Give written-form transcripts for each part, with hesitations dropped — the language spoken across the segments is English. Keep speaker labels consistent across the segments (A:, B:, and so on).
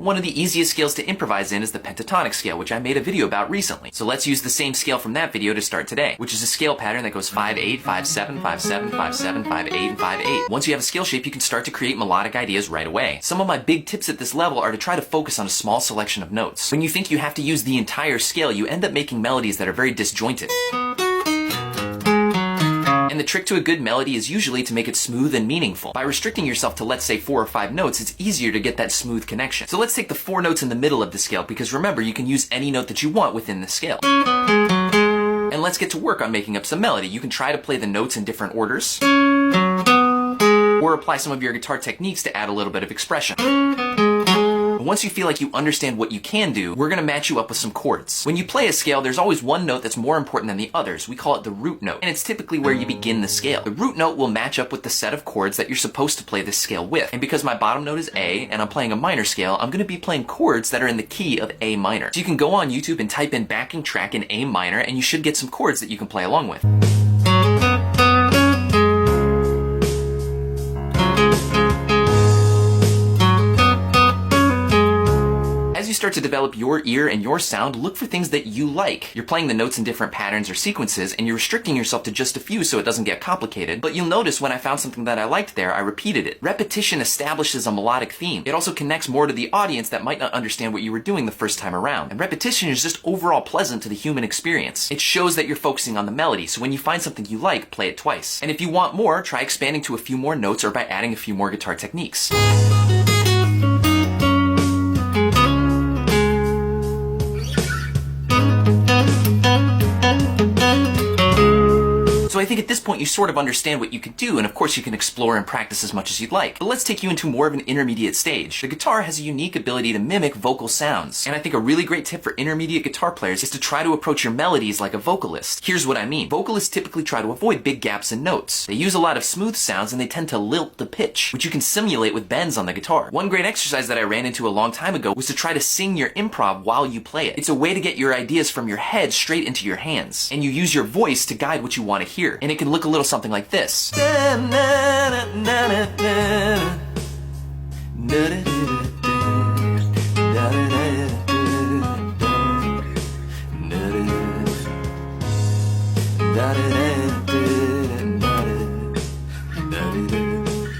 A: One of the easiest scales to improvise in is the pentatonic scale, which I made a video about recently. So let's use the same scale from that video to start today, which is a scale pattern that goes 5-8, 5-7, 5-7, 5-7, 5-8, and 5-8. Once you have a scale shape, you can start to create melodic ideas right away. Some of my big tips at this level are to try to focus on a small selection of notes. When you think you have to use the entire scale, you end up making melodies that are very disjointed. And the trick to a good melody is usually to make it smooth and meaningful. By restricting yourself to, let's say, 4 or 5 notes, it's easier to get that smooth connection. So let's take the 4 notes in the middle of the scale, because remember, you can use any note that you want within the scale. And let's get to work on making up some melody. You can try to play the notes in different orders, or apply some of your guitar techniques to add a little bit of expression. Once you feel like you understand what you can do, we're going to match you up with some chords. When you play a scale, there's always one note that's more important than the others. We call it the root note, and it's typically where you begin the scale. The root note will match up with the set of chords that you're supposed to play this scale with. And because my bottom note is A, and I'm playing a minor scale, I'm going to be playing chords that are in the key of A minor. So you can go on YouTube and type in backing track in A minor, and you should get some chords that you can play along with. Start to develop your ear and your sound, look for things that you like. You're playing the notes in different patterns or sequences, and you're restricting yourself to just a few so it doesn't get complicated, but you'll notice when I found something that I liked there, I repeated it. Repetition establishes a melodic theme. It also connects more to the audience that might not understand what you were doing the first time around. And repetition is just overall pleasant to the human experience. It shows that you're focusing on the melody, so when you find something you like, play it twice. And if you want more, try expanding to a few more notes or by adding a few more guitar techniques. So I think at this point you sort of understand what you can do, and of course you can explore and practice as much as you'd like. But let's take you into more of an intermediate stage. The guitar has a unique ability to mimic vocal sounds, and I think a really great tip for intermediate guitar players is to try to approach your melodies like a vocalist. Here's what I mean. Vocalists typically try to avoid big gaps in notes. They use a lot of smooth sounds and they tend to lilt the pitch, which you can simulate with bends on the guitar. One great exercise that I ran into a long time ago was to try to sing your improv while you play it. It's a way to get your ideas from your head straight into your hands, and you use your voice to guide what you want to hear. And it can look a little something like this.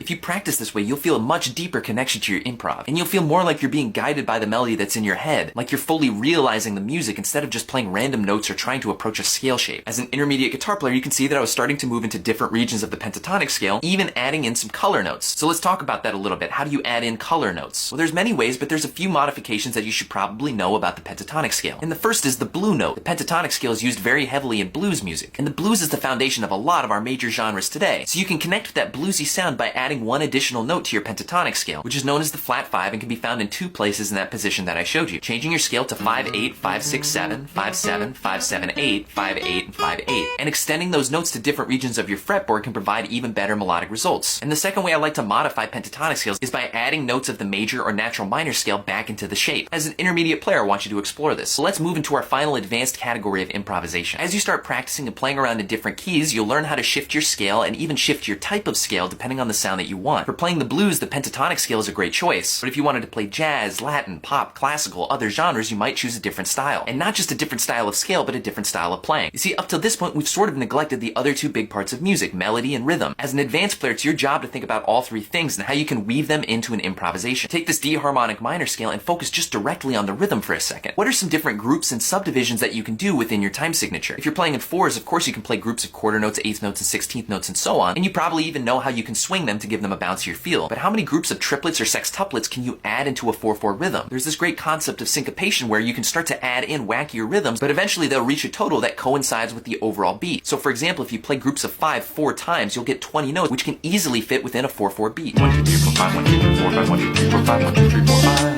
A: If you practice this way, you'll feel a much deeper connection to your improv, and you'll feel more like you're being guided by the melody that's in your head, like you're fully realizing the music instead of just playing random notes or trying to approach a scale shape. As an intermediate guitar player, you can see that I was starting to move into different regions of the pentatonic scale, even adding in some color notes. So let's talk about that a little bit. How do you add in color notes? Well, there's many ways, but there's a few modifications that you should probably know about the pentatonic scale. And the first is the blue note. The pentatonic scale is used very heavily in blues music, and the blues is the foundation of a lot of our major genres today. So you can connect with that bluesy sound by adding one additional note to your pentatonic scale, which is known as the flat 5 and can be found in 2 places in that position that I showed you. Changing your scale to 5-8, 5-6-7, 5-7, 5-7-8, 5-8, and 5-8. And extending those notes to different regions of your fretboard can provide even better melodic results. And the second way I like to modify pentatonic scales is by adding notes of the major or natural minor scale back into the shape. As an intermediate player, I want you to explore this. So let's move into our final advanced category of improvisation. As you start practicing and playing around in different keys, you'll learn how to shift your scale and even shift your type of scale depending on the sound that you want. For playing the blues, the pentatonic scale is a great choice. But if you wanted to play jazz, Latin, pop, classical, other genres, you might choose a different style. And not just a different style of scale, but a different style of playing. You see, up till this point, we've sort of neglected the other 2 big parts of music, melody and rhythm. As an advanced player, it's your job to think about all 3 things and how you can weave them into an improvisation. Take this D harmonic minor scale and focus just directly on the rhythm for a second. What are some different groups and subdivisions that you can do within your time signature? If you're playing in 4s, of course you can play groups of quarter notes, 8th notes, and 16th notes, and so on, and you probably even know how you can swing them to give them a bouncier feel. But how many groups of triplets or sextuplets can you add into a 4/4 rhythm? There's this great concept of syncopation where you can start to add in wackier rhythms, but eventually they'll reach a total that coincides with the overall beat. So for example, if you play groups of 5 4 times, you'll get 20 notes, which can easily fit within a 4/4 beat. 1 2 3 4 5 1 2 3 4 5 1 2 3 4 5 1 2 3 4 5.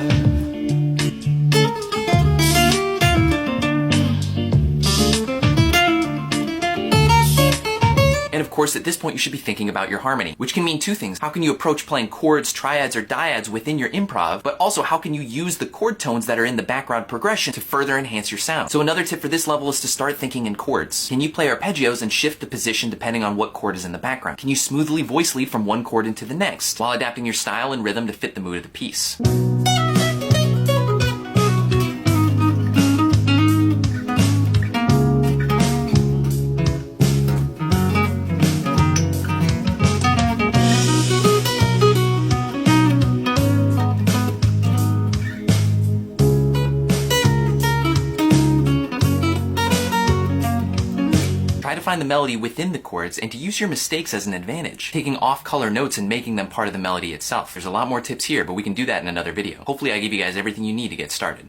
A: And of course, at this point, you should be thinking about your harmony, which can mean 2 things. How can you approach playing chords, triads, or dyads within your improv, but also how can you use the chord tones that are in the background progression to further enhance your sound? So another tip for this level is to start thinking in chords. Can you play arpeggios and shift the position depending on what chord is in the background? Can you smoothly voice lead from one chord into the next, while adapting your style and rhythm to fit the mood of the piece? find the melody within the chords and to use your mistakes as an advantage, taking off-color notes and making them part of the melody itself. There's a lot more tips here, but we can do that in another video. Hopefully I give you guys everything you need to get started.